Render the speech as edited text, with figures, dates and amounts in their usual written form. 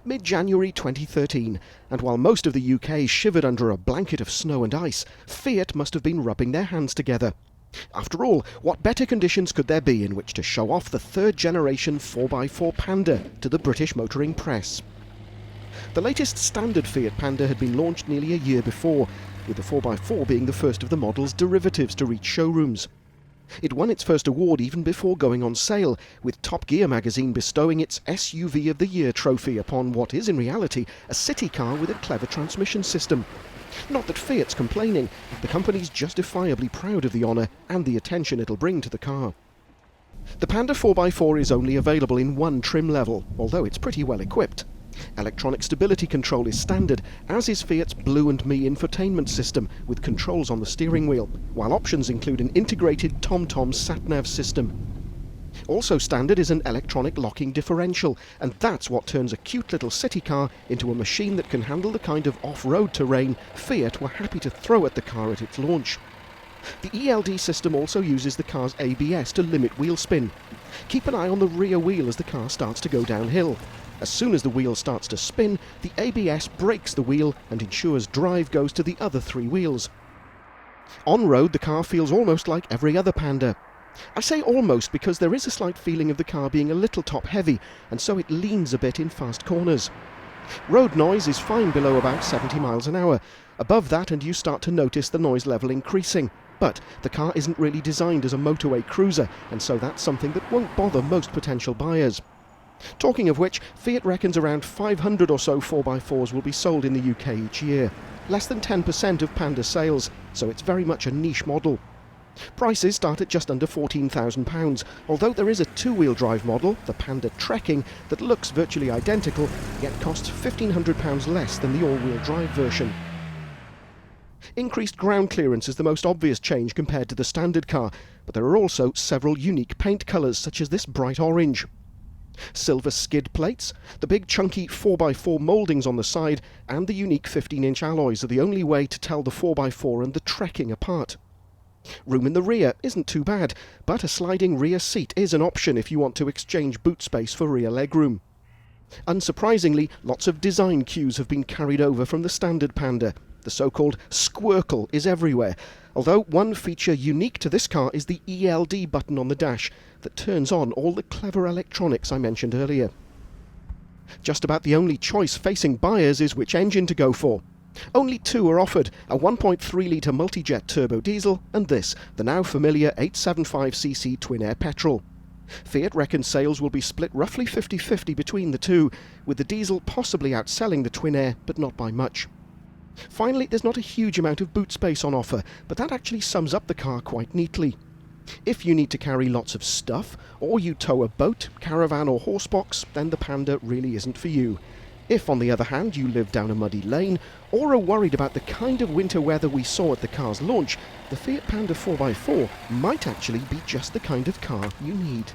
Mid-January 2013, and while most of the UK shivered under a blanket of snow and ice, Fiat must have been rubbing their hands together. After all, what better conditions could there be in which to show off the third-generation 4x4 Panda to the British motoring press? The latest standard Fiat Panda had been launched nearly a year before, with the 4x4 being the first of the model's derivatives to reach showrooms. It won its first award even before going on sale, with Top Gear magazine bestowing its SUV of the Year trophy upon what is in reality a city car with a clever transmission system. Not that Fiat's complaining, the company's justifiably proud of the honour and the attention it'll bring to the car. The Panda 4x4 is only available in one trim level, although it's pretty well equipped. Electronic stability control is standard, as is Fiat's Blue and Me infotainment system with controls on the steering wheel, while options include an integrated TomTom sat-nav system. Also standard is an electronic locking differential, and that's what turns a cute little city car into a machine that can handle the kind of off-road terrain Fiat were happy to throw at the car at its launch. The ELD system also uses the car's ABS to limit wheel spin. Keep an eye on the rear wheel as the car starts to go downhill. As soon as the wheel starts to spin, the ABS brakes the wheel and ensures drive goes to the other three wheels. On-road, the car feels almost like every other Panda. I say almost because there is a slight feeling of the car being a little top-heavy, and so it leans a bit in fast corners. Road noise is fine below about 70 miles an hour. Above that and you start to notice the noise level increasing. But the car isn't really designed as a motorway cruiser, and so that's something that won't bother most potential buyers. Talking of which, Fiat reckons around 500 or so 4x4s will be sold in the UK each year. Less than 10% of Panda sales, so it's very much a niche model. Prices start at just under £14,000, although there is a two-wheel drive model, the Panda Trekking, that looks virtually identical, yet costs £1,500 less than the all-wheel drive version. Increased ground clearance is the most obvious change compared to the standard car, but there are also several unique paint colours, such as this bright orange. Silver skid plates, the big chunky 4x4 mouldings on the side, and the unique 15-inch alloys are the only way to tell the 4x4 and the Trekking apart. Room in the rear isn't too bad, but a sliding rear seat is an option if you want to exchange boot space for rear legroom. Unsurprisingly, lots of design cues have been carried over from the standard Panda. The so-called squircle is everywhere, although one feature unique to this car is the ELD button on the dash that turns on all the clever electronics I mentioned earlier. Just about the only choice facing buyers is which engine to go for. Only two are offered, a 1.3-litre multijet turbo diesel and this, the now familiar 875cc twin-air petrol. Fiat reckons sales will be split roughly 50-50 between the two, with the diesel possibly outselling the twin-air, but not by much. Finally, there's not a huge amount of boot space on offer, but that actually sums up the car quite neatly. If you need to carry lots of stuff, or you tow a boat, caravan or horsebox, then the Panda really isn't for you. If, on the other hand, you live down a muddy lane, or are worried about the kind of winter weather we saw at the car's launch, the Fiat Panda 4x4 might actually be just the kind of car you need.